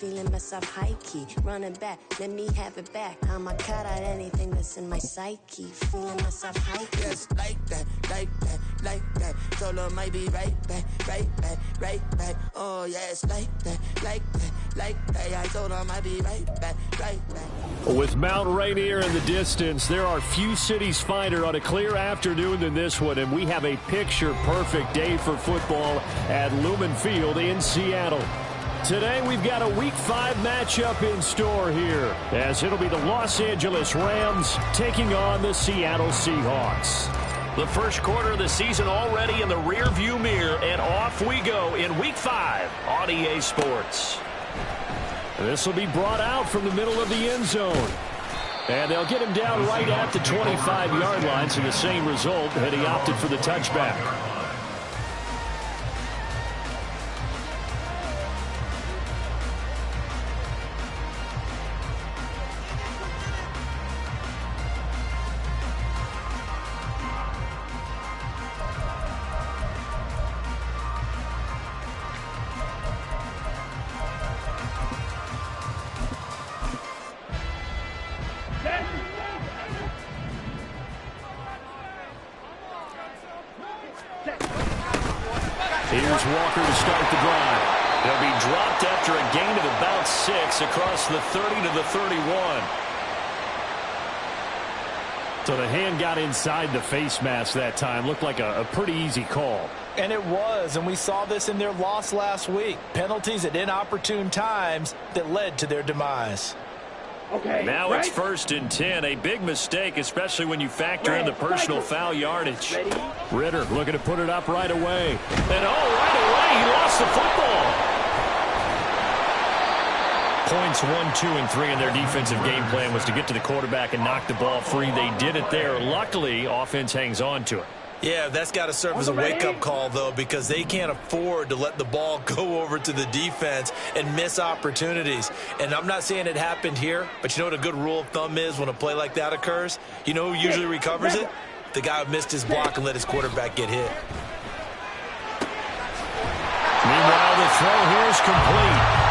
feeling myself high-key. Running back, let me have it back. I'ma cut out anything that's in my psyche. Feeling myself high-key. Yes, like that, like that, like that. Solo might be right back, right back, right back. Oh, yes, like that, like that, like that. I told him I'd be right back, right back. With Mount Rainier in the distance, there are few cities finer on a clear afternoon than this one, and we have a picture-perfect day for football at Lumen Field in Seattle. Today, we've got a Week 5 matchup in store here, as it'll be the Los Angeles Rams taking on the Seattle Seahawks. The first quarter of the season already in the rearview mirror, and off we go in Week 5 on EA Sports. This will be brought out from the middle of the end zone. And they'll get him down right at the 25-yard line, so the same result, and he opted for the touchback. Here's Walker to start the drive. They'll be dropped after a gain of about 6 across the 30 to the 31. So the hand got inside the face mask that time. Looked like a pretty easy call. And it was, and we saw this in their loss last week. Penalties at inopportune times that led to their demise. Okay, now it's 1st and 10. A big mistake, especially when you factor in the personal foul yardage. Ritter looking to put it up right away. And right away, he lost the football. Points 1, 2, and 3 in their defensive game plan was to get to the quarterback and knock the ball free. They did it there. Luckily, offense hangs on to it. Yeah, that's got to serve as a wake-up call, though, because they can't afford to let the ball go over to the defense and miss opportunities. And I'm not saying it happened here, but you know what a good rule of thumb is when a play like that occurs? You know who usually recovers it? The guy who missed his block and let his quarterback get hit. Meanwhile, the throw here is complete.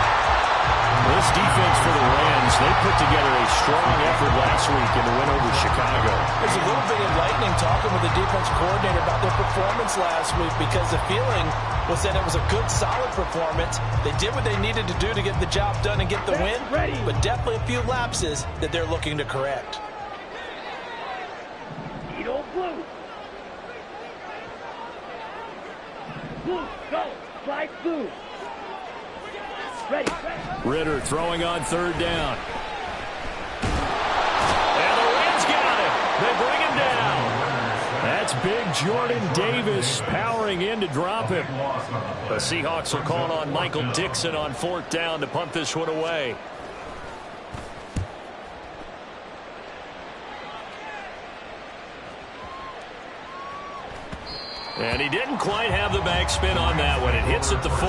This defense for the Rams, they put together a strong effort last week in the win over Chicago. It was a little bit enlightening talking with the defense coordinator about their performance last week, because the feeling was that it was a good, solid performance. They did what they needed to do to get the job done and get the win, but definitely a few lapses that they're looking to correct. Blue. Blue, go. Fly blue. Ready. Ritter throwing on 3rd down. And the Rams got it. They bring him down. That's big Jordan Davis powering in to drop him. The Seahawks will call on Michael Dixon on 4th down to punt this one away. And he didn't quite have the backspin on that one. It hits at the 4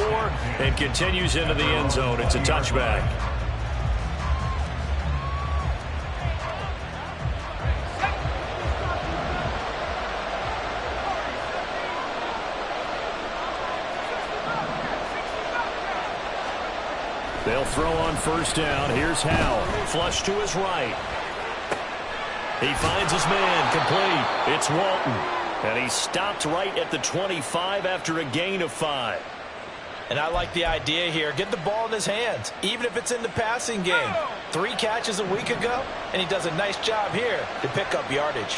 and continues into the end zone. It's a touchback. They'll throw on 1st down. Here's Howell. Flush to his right. He finds his man complete. It's Walton. And he stopped right at the 25 after a gain of 5. And I like the idea here. Get the ball in his hands, even if it's in the passing game. 3 catches a week ago, and he does a nice job here to pick up yardage.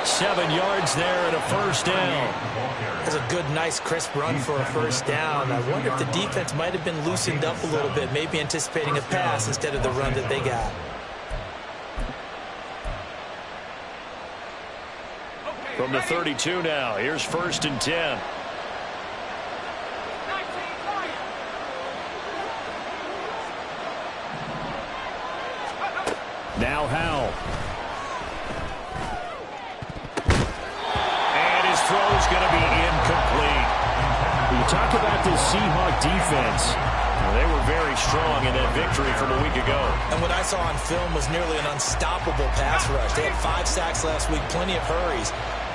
Seven yards there and a 1st down. That's a good, nice, crisp run for a 1st down. I wonder if the defense might have been loosened up a little bit, maybe anticipating a pass instead of the run that they got. From the 32 now, here's 1st and 10. Now Howell. Throw is going to be incomplete. You talk about this Seahawk defense. They were very strong in that victory from a week ago. And what I saw on film was nearly an unstoppable pass rush. They had 5 sacks last week, plenty of hurries.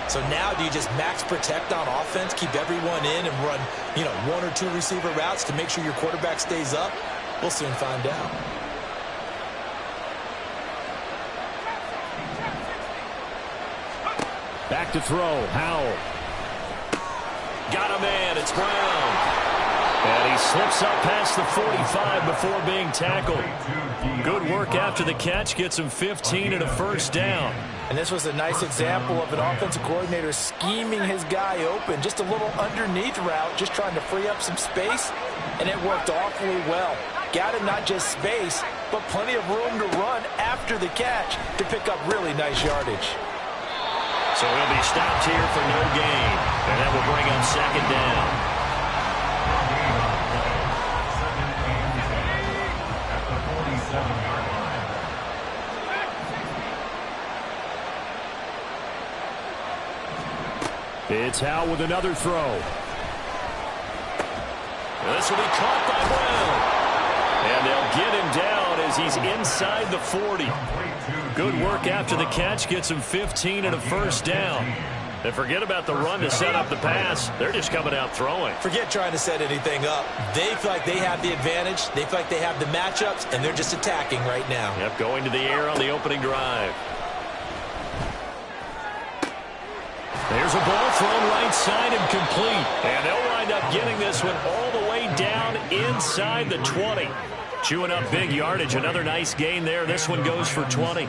So now do you just max protect on offense, keep everyone in, and run, 1 or 2 receiver routes to make sure your quarterback stays up? We'll soon find out. Back to throw. Howell. Got a man. It's Brown. And he slips up past the 45 before being tackled. Good work after the catch. Gets him 15 and a first down. And this was a nice example of an offensive coordinator scheming his guy open. Just a little underneath route, just trying to free up some space. And it worked awfully well. Got him not just space, but plenty of room to run after the catch to pick up really nice yardage. So he'll be stopped here for no gain. And that will bring up second down. It's Howell with another throw. This will be caught by Brown. And they'll get him down as he's inside the 40. Good work after the catch. Gets him 15 and a first down. And forget about the run to set up the pass. They're just coming out throwing. Forget trying to set anything up. They feel like they have the advantage. They feel like they have the matchups, and they're just attacking right now. Yep, going to the air on the opening drive. There's a ball thrown right side and complete. And they'll wind up getting this one all the way down inside the 20. Chewing up big yardage. Another nice gain there. This one goes for 20.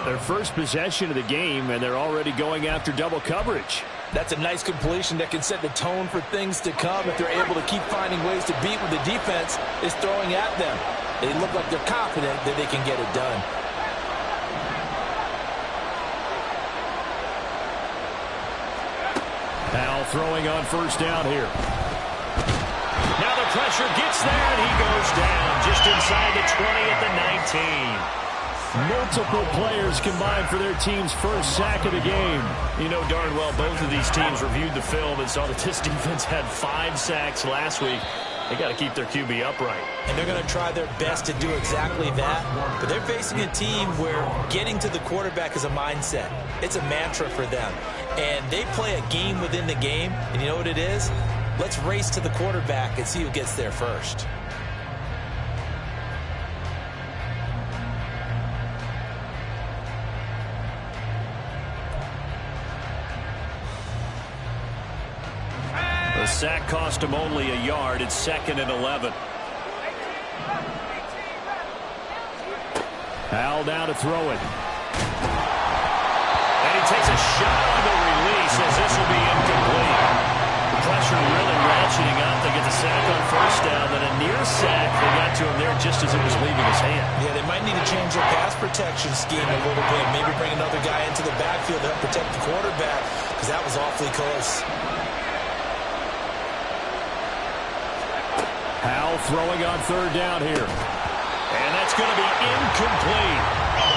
Their first possession of the game, and they're already going after double coverage. That's a nice completion that can set the tone for things to come if they're able to keep finding ways to beat what the defense is throwing at them. They look like they're confident that they can get it done. Howell throwing on first down here. Now the pressure gets there, and he goes down just inside the 20 at the 19. Multiple players combined for their team's first sack of the game. You know darn well both of these teams reviewed the film and saw that this defense had 5 sacks last week. They got to keep their QB upright. And they're going to try their best to do exactly that. But they're facing a team where getting to the quarterback is a mindset. It's a mantra for them. And they play a game within the game. And you know what it is? Let's race to the quarterback and see who gets there first. The sack cost him only a yard. It's 2nd and 11. Howell down to throw it. And he takes a shot on the release as this will be incomplete. The pressure really ratcheting up. They get the sack on first down. Then a near sack. They got to him there just as it was leaving his hand. Yeah, they might need to change their pass protection scheme a little bit. Maybe bring another guy into the backfield to help protect the quarterback, because that was awfully close. Howell throwing on third down here. And that's going to be incomplete.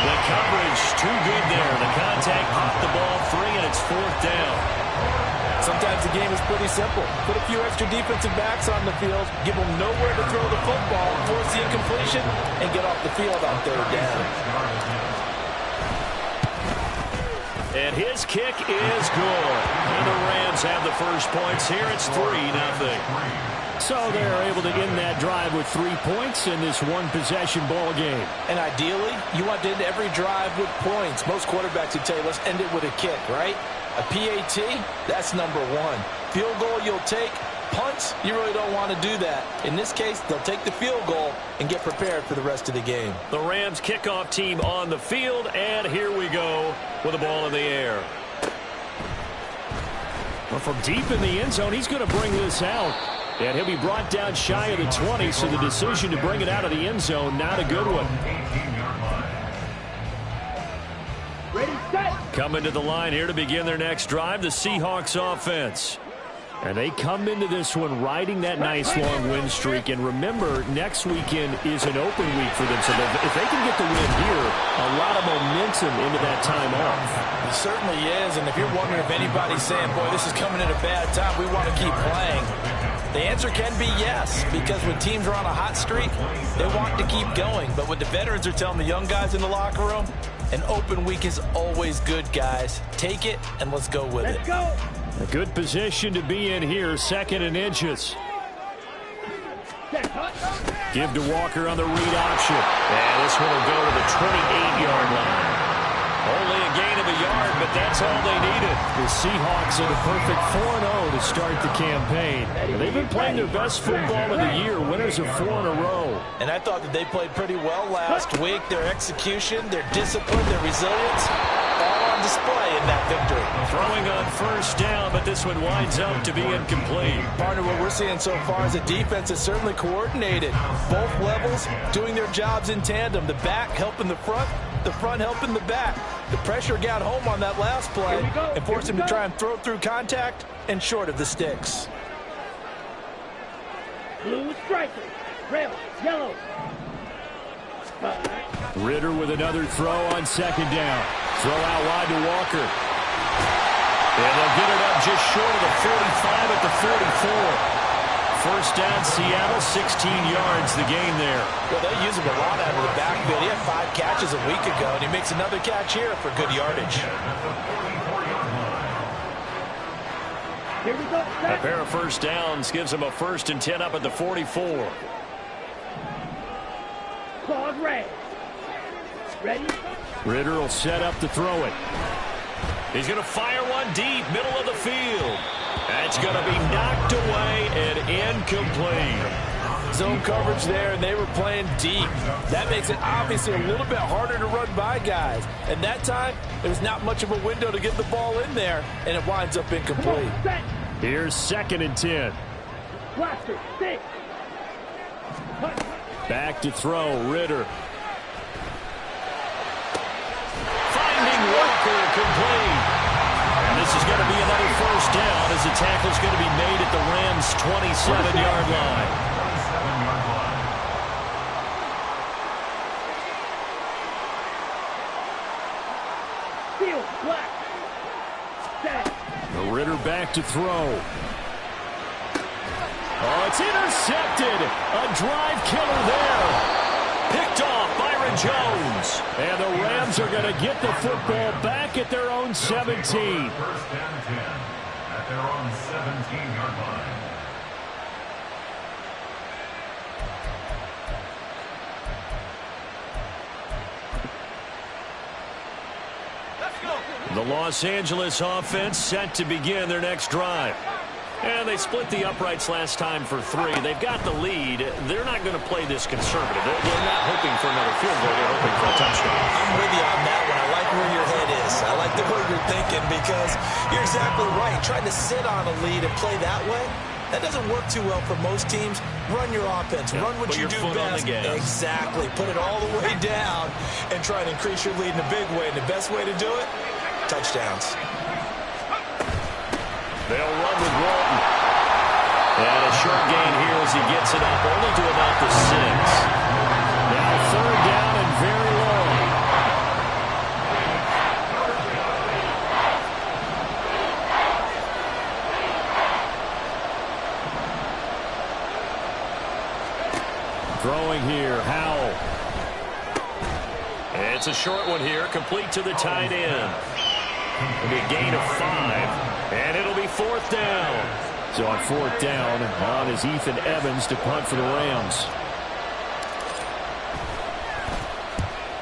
The coverage too good there. The contact popped the ball free, and it's 4th down. Sometimes the game is pretty simple. Put a few extra defensive backs on the field, give them nowhere to throw the football, force the incompletion, and get off the field on third down. And his kick is good. And the Rams have the first points here. It's 3-0. So they're able to end that drive with 3 points in this one-possession ball game. And ideally, you want to end every drive with points. Most quarterbacks would tell you, let's end it with a kick, right? A PAT, that's number 1. Field goal you'll take. Punts, you really don't want to do that. In this case, they'll take the field goal and get prepared for the rest of the game. The Rams kickoff team on the field, and here we go with the ball in the air. Well, from deep in the end zone, he's going to bring this out. And he'll be brought down shy of the 20, so the decision to bring it out of the end zone, not a good one. Coming to the line here to begin their next drive, the Seahawks offense. And they come into this one riding that nice long win streak. And remember, next weekend is an open week for them. So if they can get the win here, a lot of momentum into that time off. It certainly is. And if you're wondering if anybody's saying, boy, this is coming at a bad time, we want to keep playing. The answer can be yes, because when teams are on a hot streak, they want to keep going. But what the veterans are telling the young guys in the locker room, an open week is always good, guys. Take it, and let's go with it. Let's go. A good position to be in here, 2nd and inches. Give to Walker on the read option. And this one will go to the 28-yard line. Only a gain of a yard, but that's all they needed. The Seahawks in a perfect 4-0 to start the campaign. They've been playing their best football of the year. Winners of 4 in a row. And I thought that they played pretty well last week. Their execution, their discipline, their resilience, all on display in that victory. Throwing on 1st down, but this one winds up to be incomplete. Partner, what we're seeing so far is the defense is certainly coordinated. Both levels doing their jobs in tandem. The back helping the front helping the back. The pressure got home on that last play and forced him to try and throw through contact and short of the sticks. Blue striker. Red, yellow. Ritter with another throw on 2nd down. Throw out wide to Walker. And they'll get it up just short of the 45 at the 44. 1st down, Seattle, 16 yards the gain there. Well, they use him a lot out of the backfield. He had 5 catches a week ago, and he makes another catch here for good yardage. Here we go. A pair of 1st downs gives him a 1st and 10 up at the 44. Claude Ray. Ready? Ritter will set up to throw it. He's going to fire one deep, middle of the field. That's going to be knocked away and incomplete. Zone coverage there, and they were playing deep. That makes it obviously a little bit harder to run by guys. And that time, there was not much of a window to get the ball in there, and it winds up incomplete. Here's 2nd and 10. Blaster, 6. Back to throw, Ritter. Finding Walker, complete. And this is going to be another 1st down as the tackle's going to be made at the Rams' 27-yard line. Field, black. The Ritter back to throw. Oh, it's intercepted. A drive killer there. Picked off Byron Jones. And the Rams are going to get the football back at their own 17. 1st and 10 at their own 17-yard line. The Los Angeles offense set to begin their next drive. And they split the uprights last time for 3. They've got the lead. They're not going to play this conservative. They're not hoping for another field goal. They're hoping for a touchdown. I'm with you on that one. I like where your head is. I like the way you're thinking because you're exactly right. Trying to sit on a lead and play that way, that doesn't work too well for most teams. Run your offense. Run what you do best. Exactly. Put it all the way down and try and increase your lead in a big way. And the best way to do it, touchdowns. They'll run with Walton. And a short gain here as he gets it up only to about the 6. Now 3rd down and very long. Throwing here, Howell. It's a short one here, complete to the tight end. It'll be a gain of 5, and it'll be 4th down. So on 4th down, on is Ethan Evans to punt for the Rams.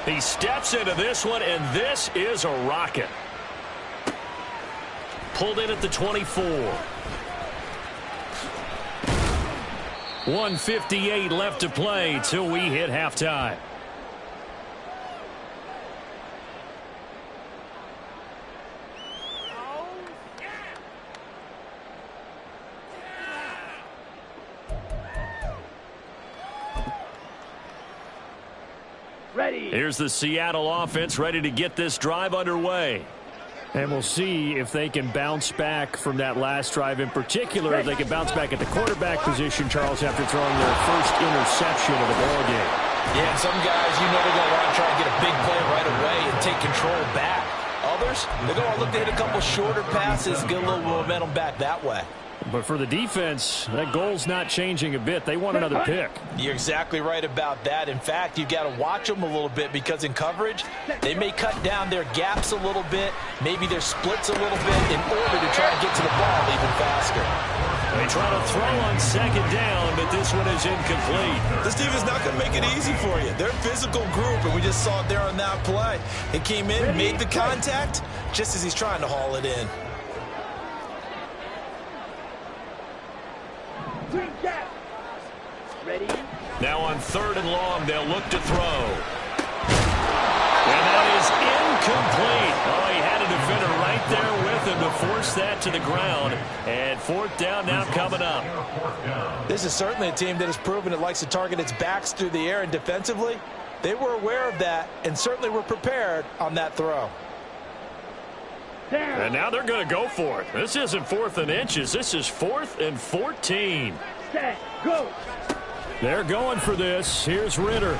He steps into this one, and this is a rocket. Pulled in at the 24. 1:58 left to play till we hit halftime. Ready. Here's the Seattle offense ready to get this drive underway. And we'll see if they can bounce back from that last drive in particular. If they can bounce back at the quarterback position, Charles, after throwing their first interception of the ball game. Yeah, and some guys, you know, they're going to want to try and get a big play right away and take control back. Others, they're going to look to hit a couple shorter passes, get a little momentum back that way. But for the defense, that goal's not changing a bit. They want another pick. You're exactly right about that. In fact, you've got to watch them a little bit because in coverage, they may cut down their gaps a little bit, maybe their splits a little bit in order to try to get to the ball even faster. They try to throw on second down, but this one is incomplete. This defense is not going to make it easy for you. They're a physical group, and we just saw it there on that play. He came in, made the contact, just as he's trying to haul it in. Ready? Now on 3rd and long, they'll look to throw. And that is incomplete. Oh, he had a defender right there with him to force that to the ground. And 4th down now coming up. This is certainly a team that has proven it likes to target its backs through the air, and defensively, they were aware of that and certainly were prepared on that throw. And now they're going to go for it. This isn't 4th and inches. This is 4th and 14. Set, go. They're going for this. Here's Ritter.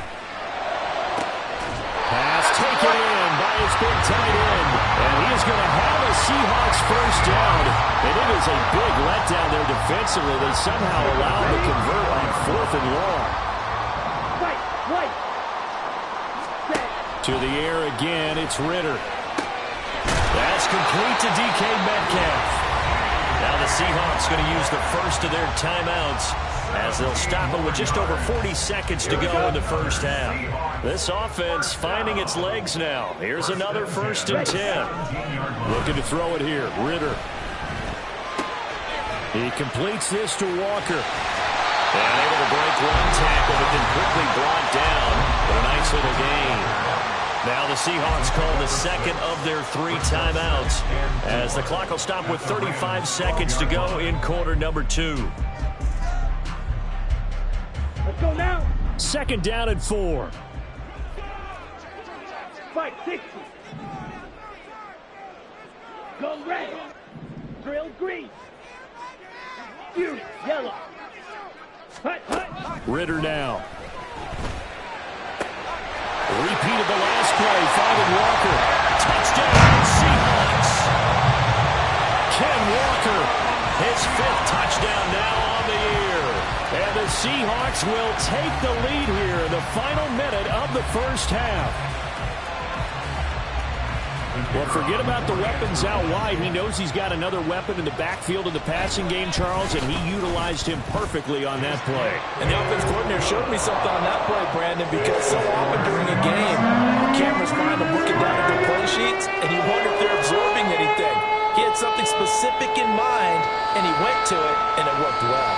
Pass taken in by his big tight end. And he is going to have a Seahawks first down. And it is a big letdown there defensively. They somehow allow him to convert on 4th and long. Right. Set. To the air again, it's Ritter. That's complete to DK Metcalf. Now the Seahawks going to use the first of their timeouts as they'll stop it with just over 40 seconds to go in the first half. This offense finding its legs now. Here's another 1st and 10. Looking to throw it here. Ritter. He completes this to Walker. And able to break one tackle, but then quickly brought down. But a nice little gain. Now the Seahawks call the second of their 3 timeouts as the clock will stop with 35 seconds to go in quarter number 2. Let's go now. 2nd down and 4. Fight 60. Go red. Drill green. Fury yellow. Hut. Ritter now. Repeat of the last play, finding Walker. Touchdown, Seahawks. Ken Walker, his 5th touchdown now on the year. And the Seahawks will take the lead here in the final minute of the first half. Well, forget about the weapons out wide. He knows he's got another weapon in the backfield of the passing game, Charles, and he utilized him perfectly on that play. And the offense coordinator showed me something on that play, Brandon, because so often during a game, cameras find them looking down at their play sheets, and you wonder if they're absorbing anything. He had something specific in mind, and he went to it, and it worked well.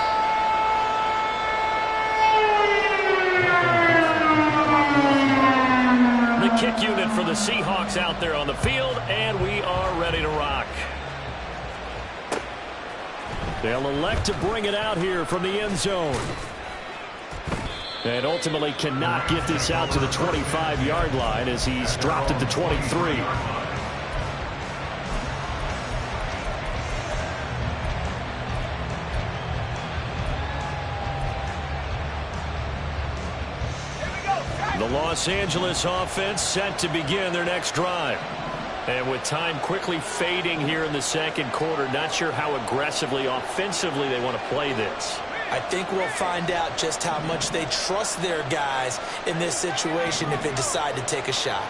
The kick unit for the Seahawks out there on the field, and we are ready to rock. They'll elect to bring it out here from the end zone. And ultimately cannot get this out to the 25-yard line as he's dropped at the 23. The Los Angeles offense set to begin their next drive. And with time quickly fading here in the second quarter, not sure how aggressively, offensively they want to play this. I think we'll find out just how much they trust their guys in this situation if they decide to take a shot.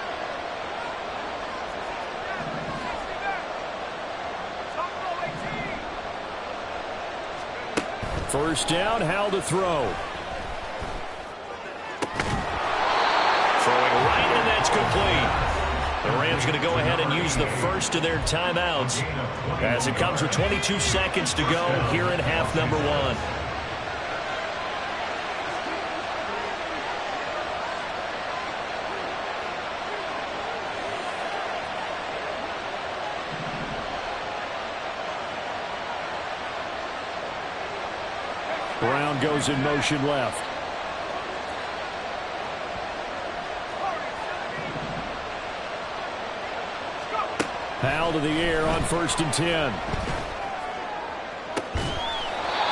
First down, Howell to throw. Throwing right, and that's complete. The Rams going to go ahead and use the first of their timeouts as it comes with 22 seconds to go here in half number 1. Brown goes in motion left. Howell to the air on 1st and 10.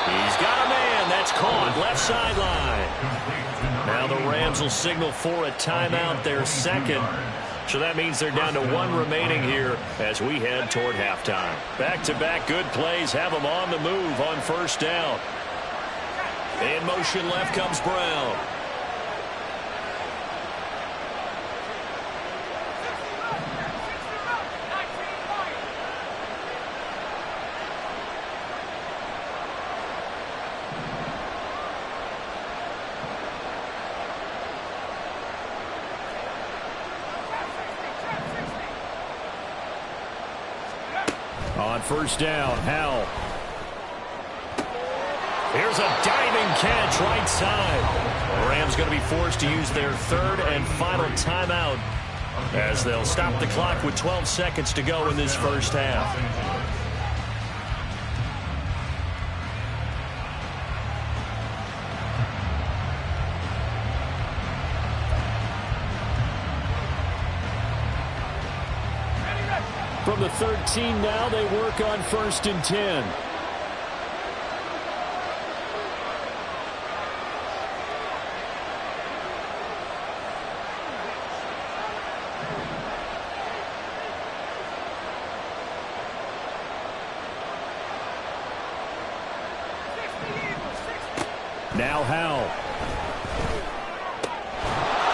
He's got a man. That's caught. Left sideline. Now the Rams will signal for a timeout, their second. So that means they're down to 1 remaining here as we head toward halftime. Back-to-back good plays have them on the move on first down. In motion left comes Brown. On first down, Howell. Here's a diving catch right side. The Rams going to be forced to use their 3rd and final timeout as they'll stop the clock with 12 seconds to go in this first half. From the 13 now, they work on 1st and 10. Now Howell.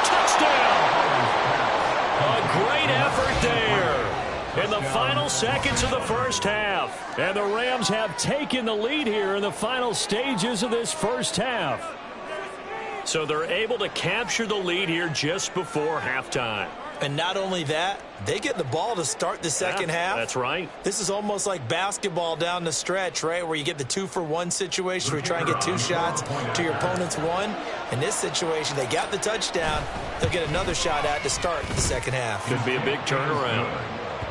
Touchdown! A great effort there in the final seconds of the first half. And the Rams have taken the lead here in the final stages of this first half. So they're able to capture the lead here just before halftime. And not only that, they get the ball to start the second half. That's right. This is almost like basketball down the stretch, right, where you get the 2-for-1 situation where you try and get 2 shots to your opponent's 1. In this situation, they got the touchdown. They'll get another shot at to start the second half. Could be a big turnaround.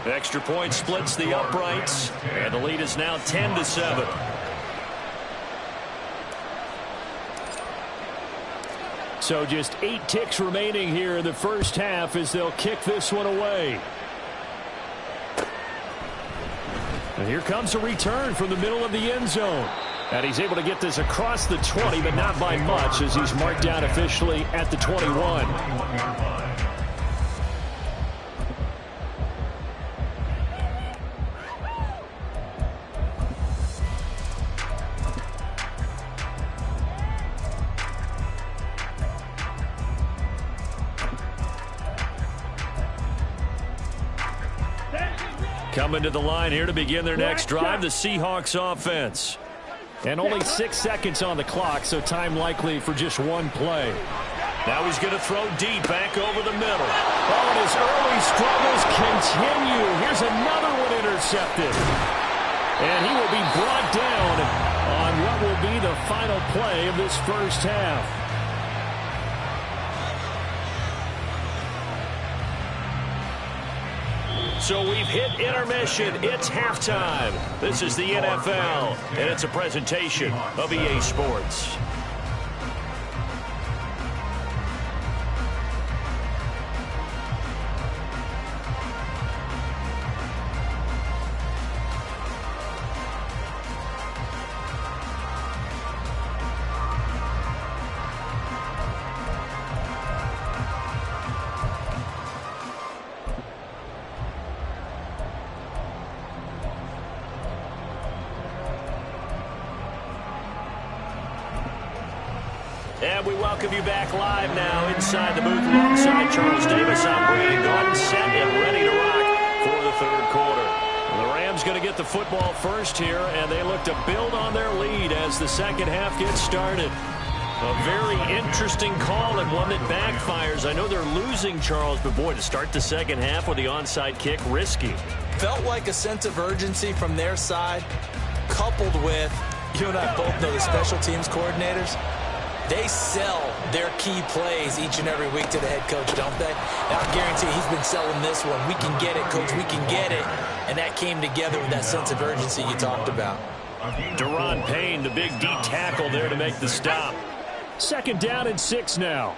The extra point splits the uprights, and the lead is now 10-7. So just 8 ticks remaining here in the first half as they'll kick this one away. And here comes a return from the middle of the end zone. And he's able to get this across the 20, but not by much as he's marked down officially at the 21. Coming to the line here to begin their next drive, the Seahawks offense. And only 6 seconds on the clock, so time likely for just 1 play. Now he's going to throw deep back over the middle. Oh, and his early struggles continue. Here's another one intercepted. And he will be brought down on what will be the final play of this first half. So we've hit intermission. It's halftime. This is the NFL, and it's a presentation of EA Sports. And we welcome you back live now inside the booth alongside Charles Davis. I'm Brandon Gordon, set and ready to rock for the third quarter. The Rams going to get the football first here, and they look to build on their lead as the second half gets started. A very interesting call and one that backfires. I know they're losing, Charles, but boy, to start the second half with the onside kick, risky. Felt like a sense of urgency from their side, coupled with, you and I both know the special teams coordinators. They sell their key plays each and every week to the head coach, don't they? And I guarantee he's been selling this one. We can get it, coach, we can get it. And that came together with that sense of urgency you talked about. Deron Payne, the big D tackle there to make the stop. Second down and 6 now.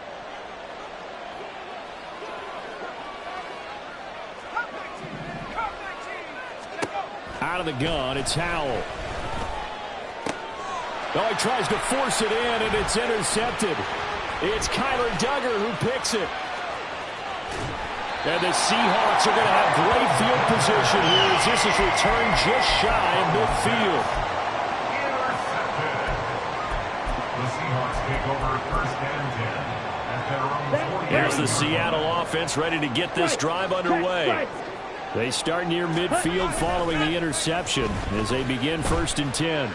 Out of the gun, it's Howell. Oh, he tries to force it in, and it's intercepted. It's Kyler Duggar who picks it. And the Seahawks are going to have great field position here as this is returned just shy of midfield. The Seahawks take over first and 10 at their own 40. Here's the Seattle offense ready to get this drive underway. They start near midfield following the interception as they begin first and 10.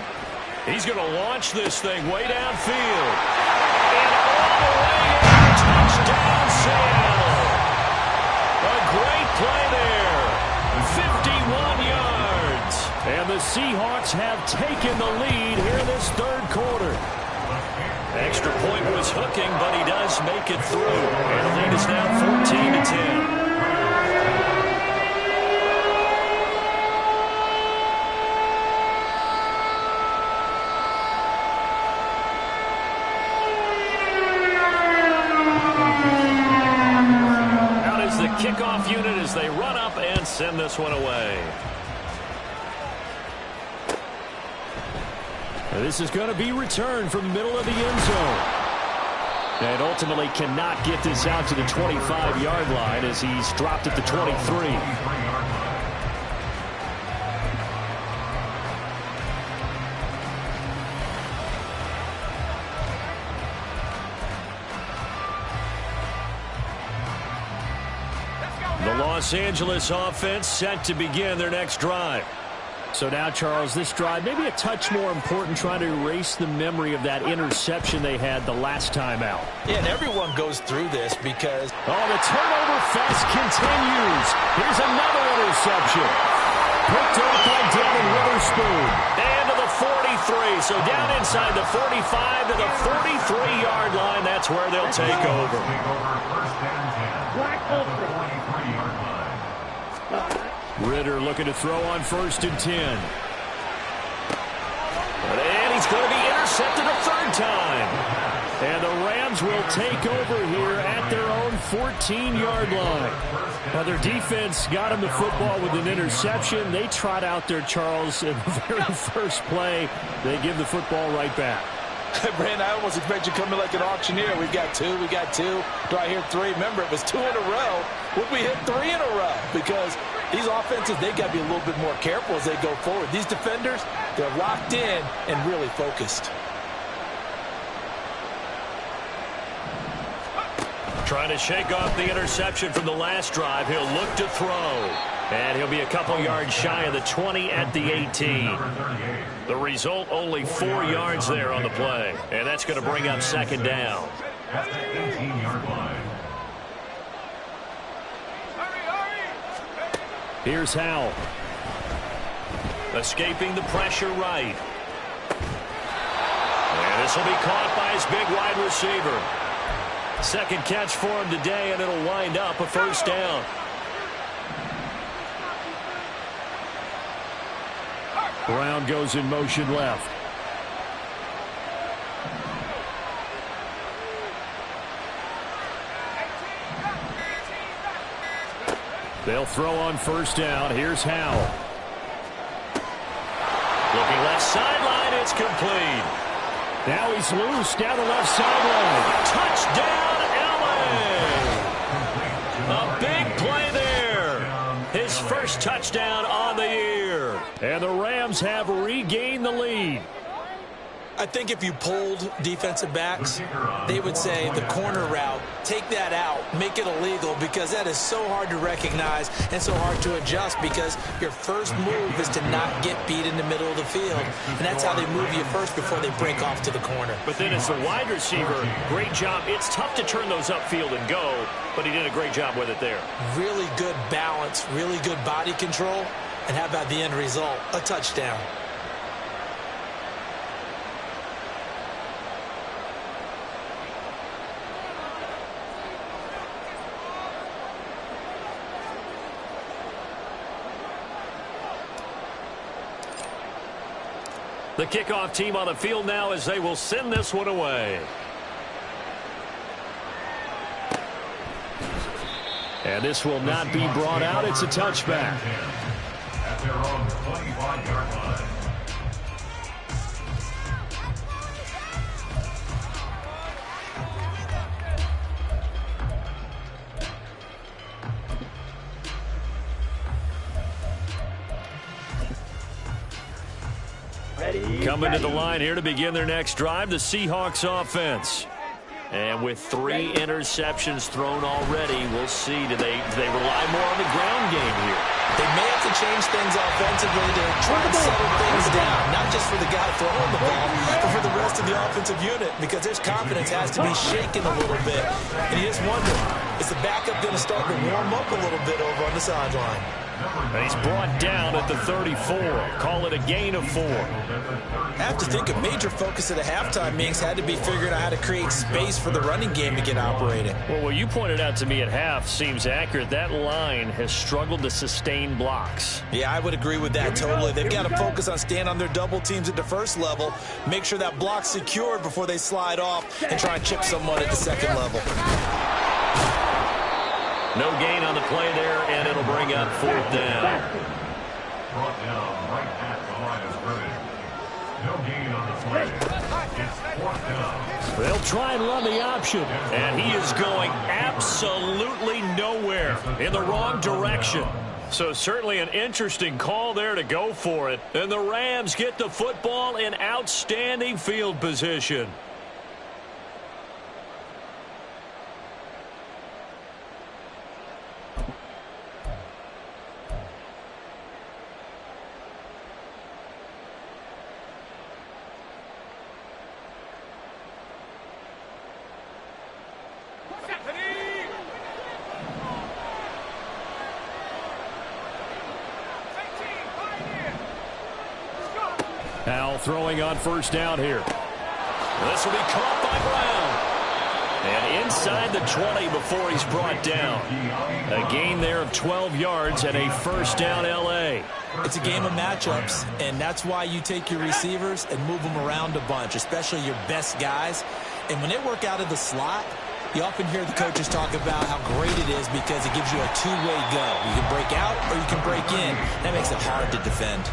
He's going to launch this thing way downfield. And all the way in. Touchdown, Seattle. A great play there. 51 yards. And the Seahawks have taken the lead here in this third quarter. Extra point was hooking, but he does make it through. And the lead is now 14-10. Kickoff unit as they run up and send this one away. And this is going to be returned from the middle of the end zone. And ultimately cannot get this out to the 25-yard line as he's dropped at the 23. Los Angeles offense set to begin their next drive. So now, Charles, this drive maybe a touch more important, trying to erase the memory of that interception they had the last time out. Yeah, and everyone goes through this because... Oh, the turnover fest continues. Here's another interception. Picked up by Devin Witherspoon. And to the 43. So down inside the 45 to the 43-yard line. That's where they'll take over. Ritter looking to throw on first and 10. And he's going to be intercepted a third time. And the Rams will take over here at their own 14-yard line. Now, their defense got him the football with an interception. They trot out there, Charles, in the very first play. They give the football right back. Brandon, I almost expect you to come in like an auctioneer. We got two. Do I hear three? Remember, it was 2 in a row. Would we hit 3 in a row? Because these offenses, they got to be a little bit more careful as they go forward. These defenders, they're locked in and really focused. Trying to shake off the interception from the last drive. He'll look to throw. And he'll be a couple yards shy of the 20 at the 18. The result, only 4 yards there on the play. And that's going to bring up second down. At the 18-yard line. Here's Howell. Escaping the pressure right. And this will be caught by his big wide receiver. Second catch for him today, and it'll wind up a first down. Brown goes in motion left. They'll throw on first down. Here's Howell. Looking left sideline, it's complete. Now he's loose down the left sideline. Touchdown, LA! A big play there. His first touchdown on the year. And the Rams have regained the lead. I think if you polled defensive backs, they would say the corner route, take that out, make it illegal, because that is so hard to recognize and so hard to adjust, because your first move is to not get beat in the middle of the field. And that's how they move you first before they break off to the corner. But then as the wide receiver, great job. It's tough to turn those upfield and go, but he did a great job with it there. Really good balance, really good body control. And how about the end result? A touchdown. The kickoff team on the field now as they will send this one away. And this will not be brought out. It's a touchback. At their own 25-yard line. Coming to the line here to begin their next drive, the Seahawks offense. And with 3 interceptions thrown already, we'll see. Do they rely more on the ground game here? They may have to change things offensively to try and settle things down, not just for the guy throwing the ball, but for the rest of the offensive unit, because his confidence has to be shaken a little bit. And you just wonder, is the backup going to start to warm up a little bit over on the sideline? And he's brought down at the 34. Call it a gain of 4. I have to think a major focus of the halftime meetings had to be figuring out how to create space for the running game to get operating. Well, what you pointed out to me at half seems accurate. That line has struggled to sustain blocks. Yeah, I would agree with that totally. They've got to focus on staying on their double teams at the first level, make sure that block's secured before they slide off and try and chip someone at the second level. No gain on the play there, and it'll bring up 4th down. Brought down right at the line of scrimmage. No gain on the play. It's 4th down. They'll try and run the option, and he is going absolutely nowhere, in the wrong direction. So certainly an interesting call there to go for it. And the Rams get the football in outstanding field position. Now throwing on 1st down here. This will be caught by Brown. And inside the 20 before he's brought down. A gain there of 12 yards and a 1st down L.A. It's a game of matchups, and that's why you take your receivers and move them around a bunch, especially your best guys. And when they work out of the slot, you often hear the coaches talk about how great it is because it gives you a two-way go. You can break out or you can break in. That makes it hard to defend.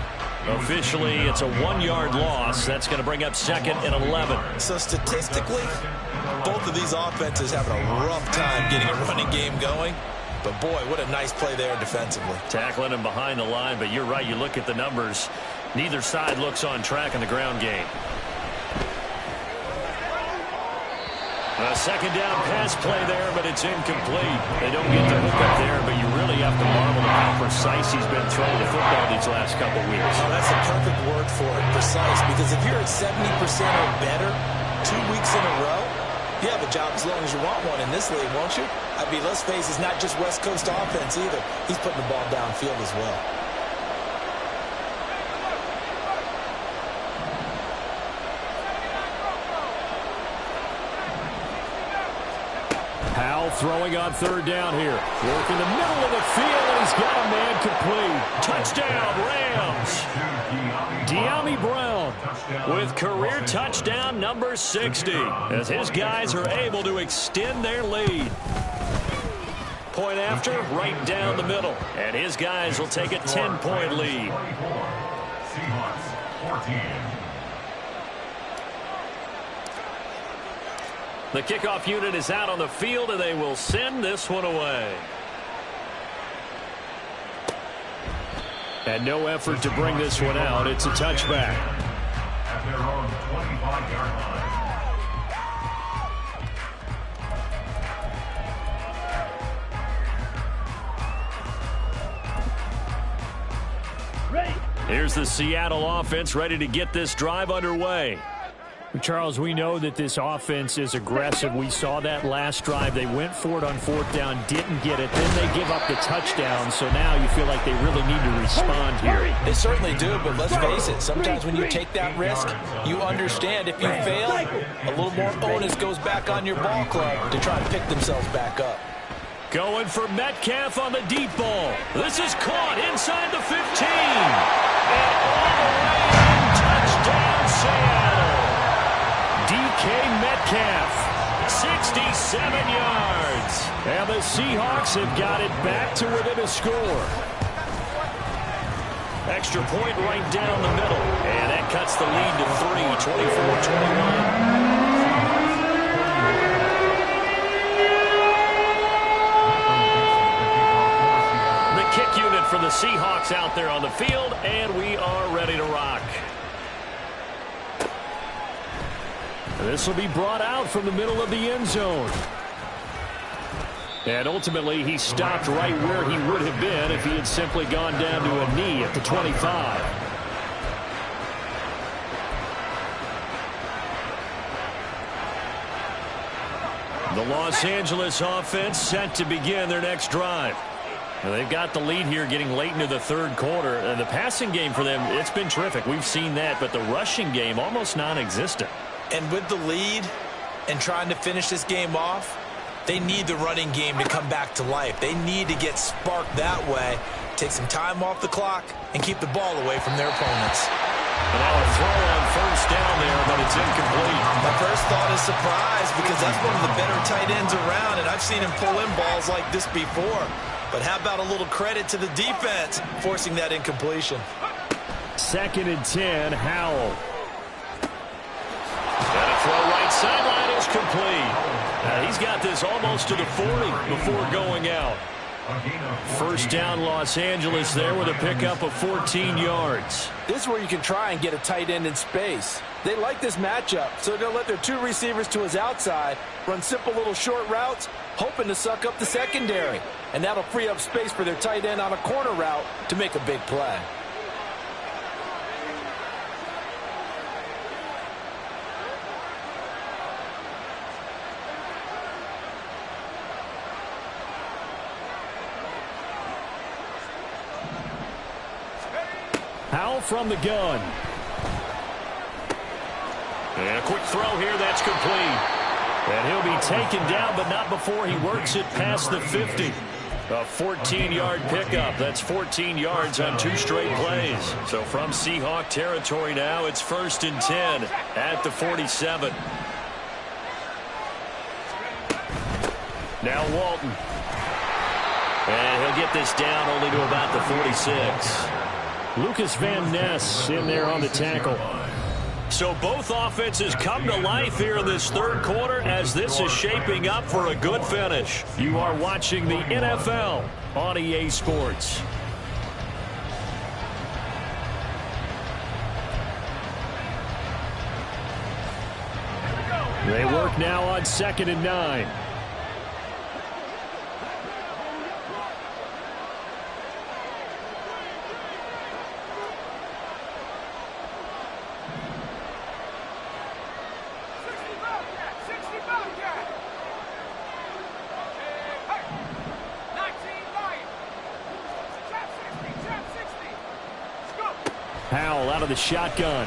Officially, it's a 1-yard loss. That's going to bring up 2nd and 11. So statistically, both of these offenses having a rough time getting a running game going. But boy, what a nice play there defensively. Tackling him behind the line, but you're right. You look at the numbers. Neither side looks on track in the ground game. A 2nd down pass play there, but it's incomplete. They don't get the hook up there, but you really have to marvel at how precise he's been throwing the football these last couple weeks. Oh, that's the perfect word for it, precise, because if you're at 70% or better 2 weeks in a row, you have a job as long as you want one in this league, won't you? I mean, let's face it, it's not just West Coast offense either. He's putting the ball downfield as well. Powell throwing on 3rd down here. Work in the middle of the field, and he's got a man complete. Touchdown, Rams. De'Ami Brown with career touchdown number 60 as his guys are able to extend their lead. Point after, right down the middle. And his guys will take a 10-point lead. Seahawks 14. The kickoff unit is out on the field, and they will send this one away. And no effort to bring this one out. It's a touchback. At their own 25-yard line. Ready. Here's the Seattle offense ready to get this drive underway. Charles, we know that this offense is aggressive. We saw that last drive. They went for it on 4th down, didn't get it. Then they give up the touchdown. So now you feel like they really need to respond here. They certainly do, but let's face it. Sometimes when you take that risk, you understand if you fail, a little more onus goes back on your ball club to try and pick themselves back up. Going for Metcalf on the deep ball. This is caught inside the 15. And all the way in, touchdown Seattle. DK Metcalf, 67 yards. And the Seahawks have got it back to within a score. Extra point right down the middle. And that cuts the lead to 3, 24-21. Kick unit for the Seahawks out there on the field, and we are ready to rock. This will be brought out from the middle of the end zone. And ultimately, he stopped right where he would have been if he had simply gone down to a knee at the 25. The Los Angeles offense set to begin their next drive. Now, they've got the lead here getting late into the third quarter. And the passing game for them, it's been terrific. We've seen that, but the rushing game almost non-existent. And with the lead and trying to finish this game off, they need the running game to come back to life. They need to get sparked that way, take some time off the clock, and keep the ball away from their opponents. And now a throw on first down there, but it's incomplete. My first thought is surprise, because that's one of the better tight ends around, and I've seen him pull in balls like this before. But how about a little credit to the defense forcing that incompletion? 2nd and 10, Howell. And a throw right sideline is complete. Now he's got this almost to the 40 before going out. First down, Los Angeles there with a pickup of 14 yards. This is where you can try and get a tight end in space. They like this matchup, so they're going to let their 2 receivers to his outside run simple little short routes, hoping to suck up the secondary. And that'll free up space for their tight end on a corner route to make a big play. Howell from the gun. And a quick throw here, that's complete. And he'll be taken down, but not before he works it past the 50. A 14-yard pickup. That's 14 yards on 2 straight plays. So from Seahawk territory now, it's 1st and 10 at the 47. Now Walton. And he'll get this down only to about the 46. Lucas Van Ness in there on the tackle. So both offenses come to life here in this third quarter as this is shaping up for a good finish. You are watching the NFL on EA Sports. They work now on 2nd and 9. Howell out of the shotgun.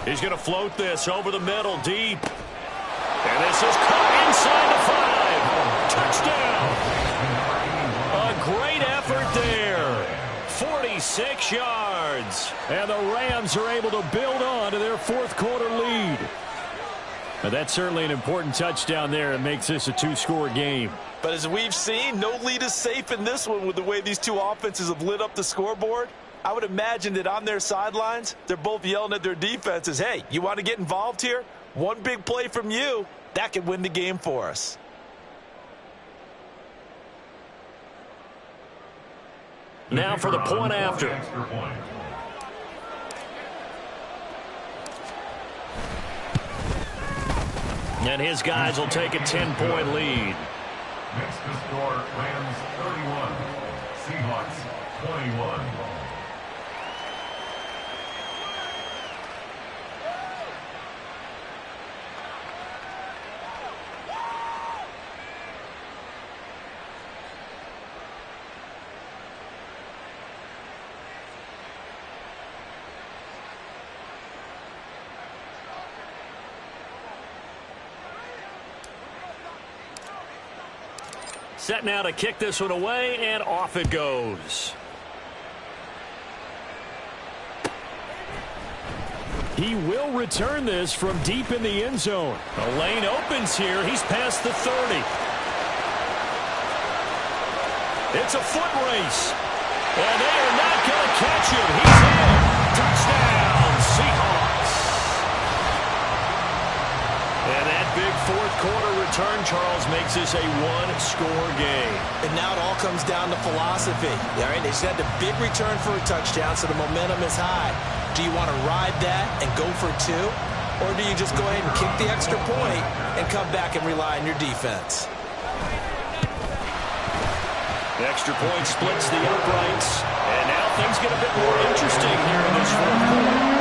He's going to float this over the middle, deep. And this is caught inside the 5. Touchdown. A great effort there. 46 yards. And the Rams are able to build on to their fourth quarter lead. Now that's certainly an important touchdown there. It makes this a 2-score game. But as we've seen, no lead is safe in this one with the way these two offenses have lit up the scoreboard. I would imagine that on their sidelines, they're both yelling at their defenses, hey, you want to get involved here? One big play from you, that could win the game for us. Now for the point after. And his guys will take a 10-point lead. Next to score, Rams 31, Seahawks 21. Set now to kick this one away, and off it goes. He will return this from deep in the end zone. A lane opens here. He's past the 30. It's a foot race. And they are not going to catch him. He's in. Touchdown, Seahawks. And that big fourth quarter return, Charles, makes this a one-score game. And now it all comes down to philosophy. All right, they just had the big return for a touchdown, so the momentum is high. Do you want to ride that and go for 2? Or do you just go ahead and kick the extra point and come back and rely on your defense? The extra point splits the uprights. And now things get a bit more interesting here in this fourth quarter.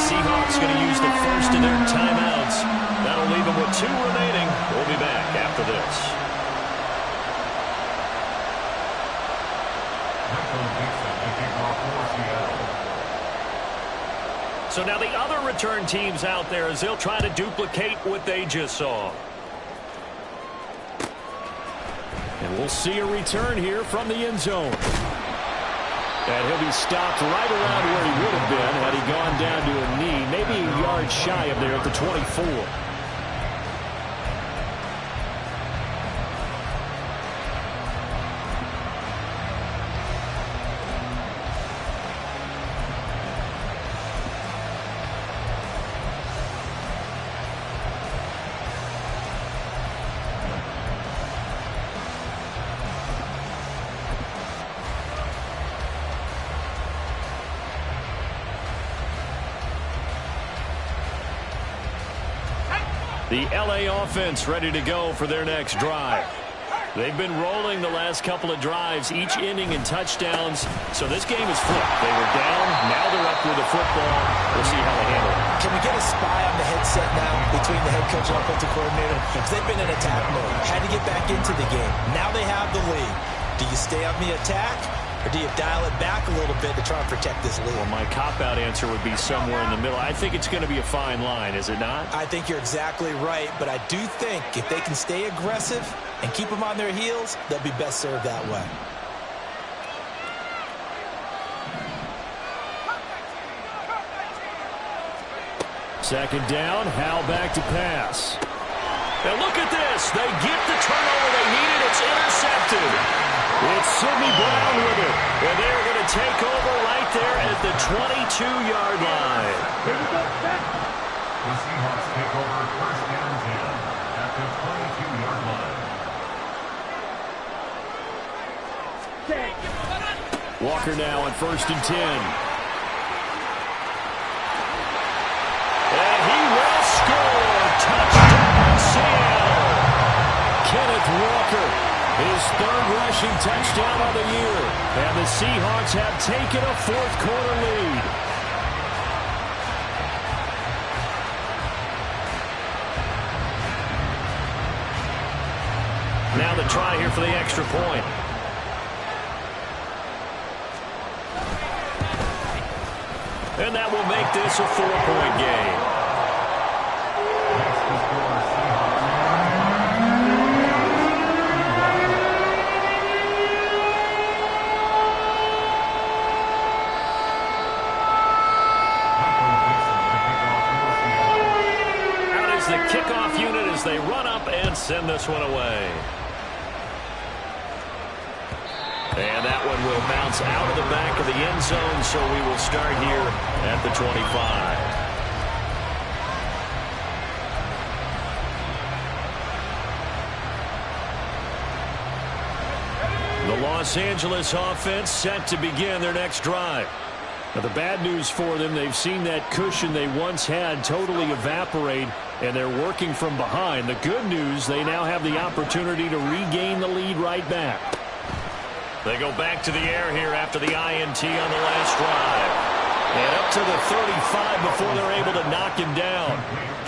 Seahawks going to use the first of their timeouts. That'll leave them with 2 remaining. We'll be back after this. So now the other return teams out there as they'll try to duplicate what they just saw. And we'll see a return here from the end zone. And he'll be stopped right around where he would have been had he gone down to a knee, maybe a yard shy of there at the 24. The L.A. offense ready to go for their next drive. They've been rolling the last couple of drives, each inning in touchdowns. So this game is flipped. They were down. Now they're up with the football. We'll see how they handle it. Can we get a spy on the headset now between the head coach and offensive coordinator? Because they've been in attack mode. Had to get back into the game. Now they have the lead. Do you stay on the attack? Or do you dial it back a little bit to try and protect this lead? Well, my cop-out answer would be somewhere in the middle. I think it's going to be a fine line, is it not? I think you're exactly right, but I do think if they can stay aggressive and keep them on their heels, they'll be best served that way. Second down, Howell back to pass. And look at this. They get the turnover they needed. It's intercepted. It's Sidney Brown with it. And they're going to take over right there at the 22-yard line. The Seahawks take over first down 10 at the 22-yard line. Walker now on first and 10. And he will score. Touchdown, Seattle. Kenneth Walker. His third rushing touchdown of the year. And the Seahawks have taken a fourth quarter lead. Now the try here for the extra point. And that will make this a 4-point game. The kickoff unit as they run up and send this one away. And that one will bounce out of the back of the end zone, so we will start here at the 25. The Los Angeles offense set to begin their next drive. Now, the bad news for them, they've seen that cushion they once had totally evaporate, and they're working from behind. The good news, they now have the opportunity to regain the lead right back. They go back to the air here after the INT on the last drive. And up to the 35 before they're able to knock him down.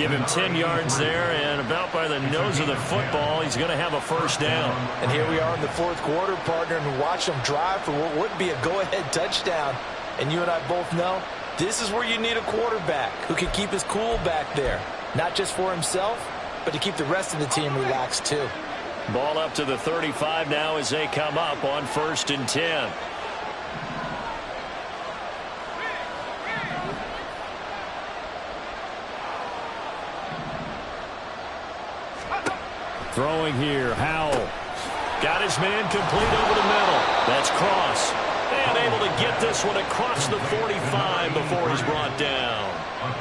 Give him 10 yards there, and about by the nose of the football, he's going to have a first down. And here we are in the fourth quarter, partner, and watch them drive for what would be a go-ahead touchdown. And you and I both know this is where you need a quarterback who can keep his cool back there. Not just for himself, but to keep the rest of the team relaxed too. Ball up to the 35 now as they come up on first and 10. Throwing here, Howell. Got his man complete over the middle. That's Cross. And able to get this one across the 45 before he's brought down.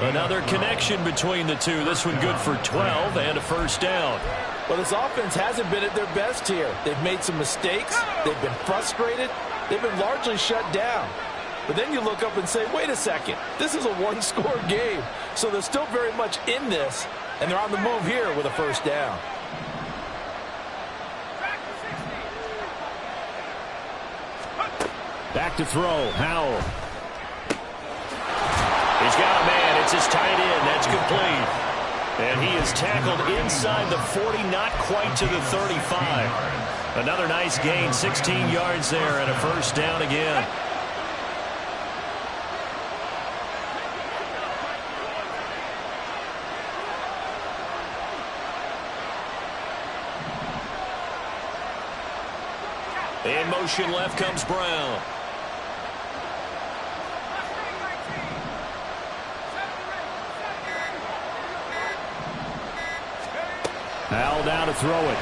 Another connection between the two. This one good for 12 and a first down. Well, this offense hasn't been at their best here. They've made some mistakes. They've been frustrated. They've been largely shut down. But then you look up and say, wait a second, this is a one-score game. So they're still very much in this, and they're on the move here with a first down. Back to throw, Howell. He's got a man. It's his tight end. That's complete. And he is tackled inside the 40, not quite to the 35. Another nice gain, 16 yards there, and a first down again. In motion left comes Brown. Howell down to throw it.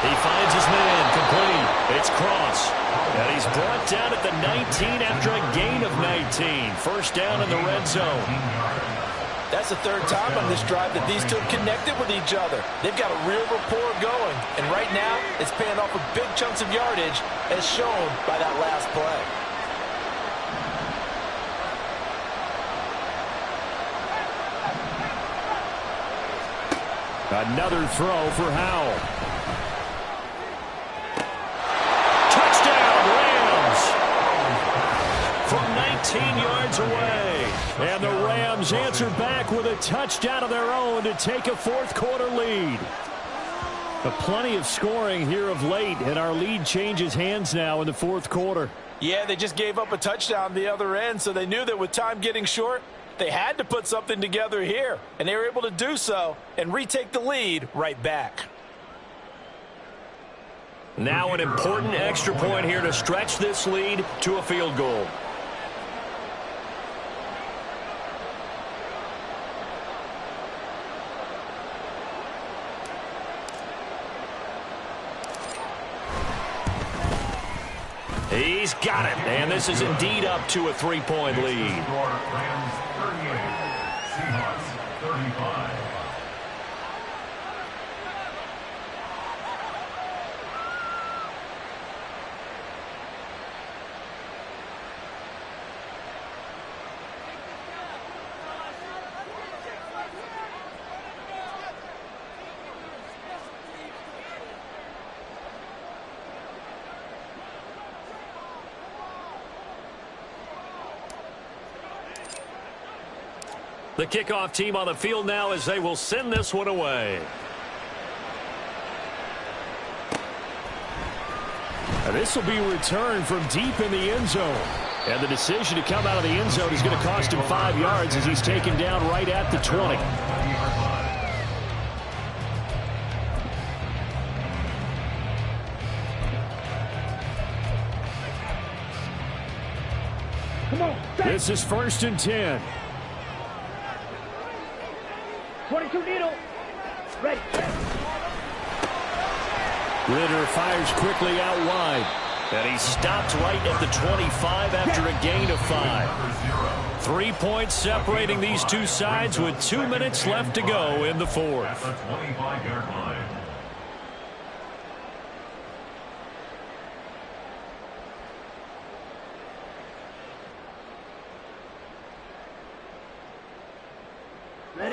He finds his man, complete. It's Cross. And he's brought down at the 19 after a gain of 19. First down in the red zone. That's the third time on this drive that these two have connected with each other. They've got a real rapport going. And right now, it's paying off with big chunks of yardage, as shown by that last play. Another throw for Howell. Touchdown, Rams! From 19 yards away. And the Rams answer back with a touchdown of their own to take a fourth-quarter lead. Plenty of scoring here of late, and our lead changes hands now in the fourth quarter. Yeah, they just gave up a touchdown the other end, so they knew that with time getting short, they had to put something together here, and they were able to do so and retake the lead right back. Now an important extra point here to stretch this lead to a field goal. He's got it, and this is indeed up to a three-point lead. Rams 38, Seahawks 35. The kickoff team on the field now as they will send this one away. And this will be returned from deep in the end zone. And the decision to come out of the end zone is going to cost him 5 yards as he's taken down right at the 20. Come on, This is 1st and 10. 22 needle. Ready. Ritter fires quickly out wide. And he stopped right at the 25 after a gain of 5. 3 points separating these two sides with 2 minutes left to go in the fourth. At the 25-yard line.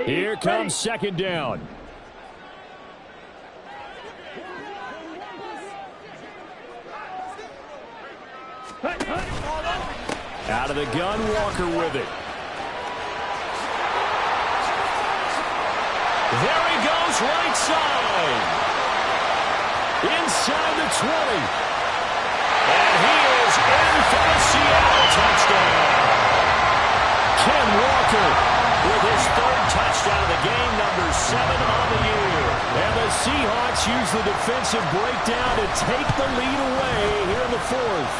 Here comes second down. Out of the gun, Walker with it. There he goes, right side. Inside the 20. And he is in for the Seattle touchdown. Ken Walker with his third touchdown of the game, number 7 on the year. And the Seahawks use the defensive breakdown to take the lead away here in the fourth.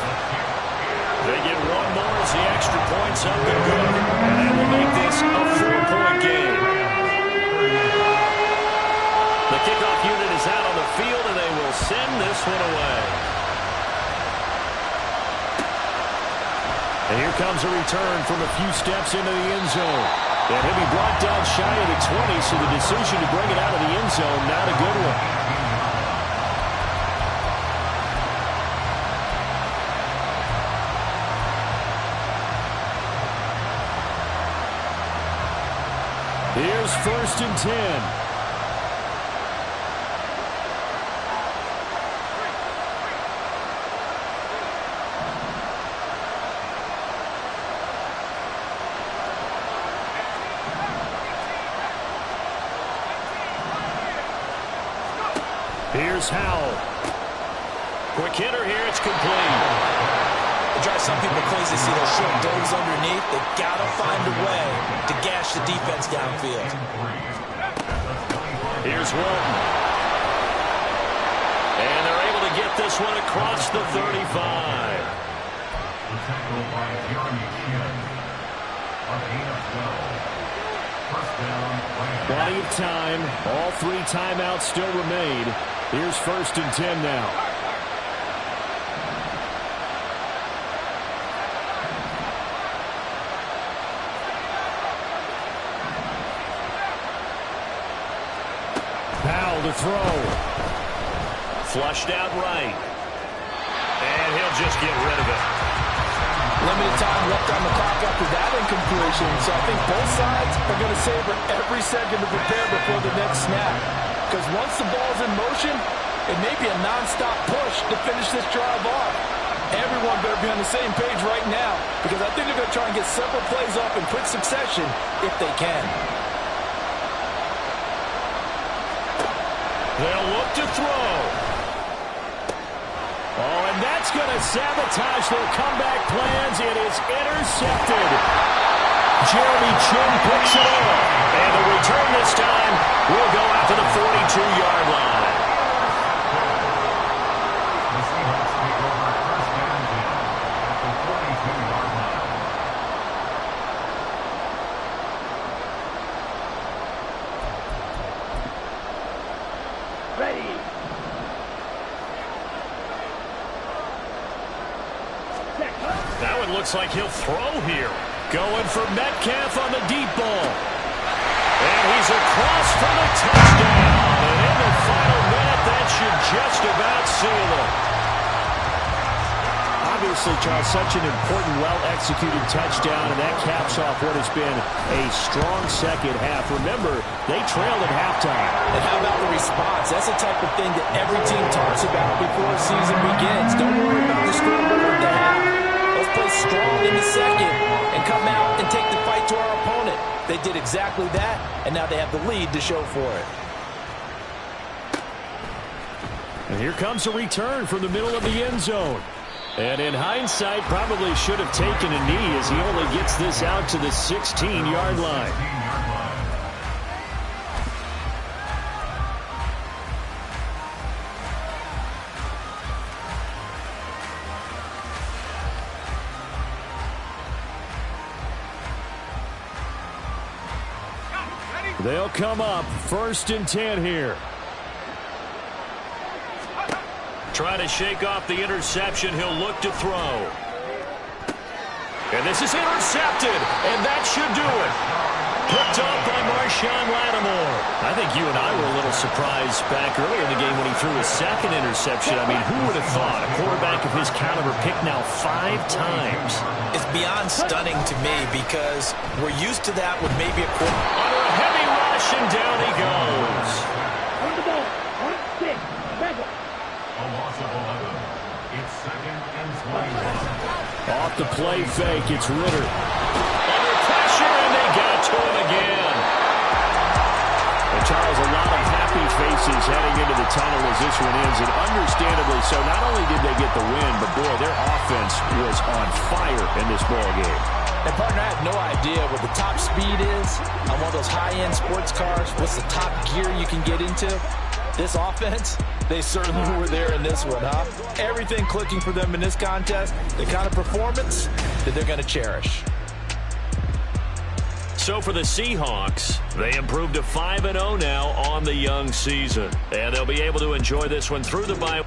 They get one more as the extra point's up and good. And that will make this a 4-point game. The kickoff unit is out on the field, and they will send this one away. And here comes comes a return from a few steps into the end zone. And he'll be brought down shy of the 20, so the decision to bring it out of the end zone, not a good one. Here's 1st and 10. Here's Howell. Quick hitter here. It's complete. It drives some people crazy to see those short domes underneath. They've got to find a way to gash the defense downfield. Here's Walton. And they're able to get this one across the 35. The tackle by Jeremy Chin. A gain of 12. First down, Rams. Plenty of time. All 3 timeouts still remain. Here's 1st and 10 now. Powell to throw. Flushed out right. And he'll just get rid of it. Limited time left on the clock after that incompletion, so I think both sides are going to savor every second to prepare before the next snap. Because once the ball's in motion, it may be a non-stop push to finish this drive off. Everyone better be on the same page right now, because I think they're going to try and get several plays off in quick succession if they can. They'll look to throw. Oh, and that's going to sabotage their comeback plans. It is intercepted. Jeremy Chin picks it up. And the return this time will go out to the 42-yard line. The Seahawks take over 1st and 10 at the 42-yard line. Ready. That one looks like he'll throw here. Going for Metcalf on the deep ball. And he's across for the touchdown. And in the final minute, that should just about seal it. Obviously, Charles, such an important, well-executed touchdown, and that caps off what has been a strong second half. Remember, they trailed at halftime. And how about the response? That's the type of thing that every team talks about before a season begins. Don't worry about the scoreboard at the half. Let's play strong in the second and come out and take the fight to our opponent. They did exactly that, and now they have the lead to show for it. And here comes a return from the middle of the end zone. And in hindsight, probably should have taken a knee as he only gets this out to the 16-yard line. They'll come up 1st and 10 here. Trying to shake off the interception. He'll look to throw. And this is intercepted. And that should do it. Picked up by Marshawn Lattimore. I think you and I were a little surprised back earlier in the game when he threw his 2nd interception. I mean, who would have thought a quarterback of his caliber picked now 5 times? It's beyond stunning to me because we're used to that with maybe a quarter. Under a heavy rush, and down he goes. On the ball. On 6. Back up. A loss of 11. It's 2nd and 21. Off the play fake, it's Ritter. Under pressure, and they got to him again. And Charles, a lot of happy faces heading into the tunnel as this one ends, and understandably so. Not only did they get the win, but boy, their offense was on fire in this ball game. And partner, I have no idea what the top speed is on one of those high-end sports cars. What's the top gear you can get into? This offense, they certainly were there in this one, huh? Everything clicking for them in this contest, the kind of performance that they're going to cherish. So for the Seahawks, they improved to 5-0 now on the young season. And they'll be able to enjoy this one through the bye.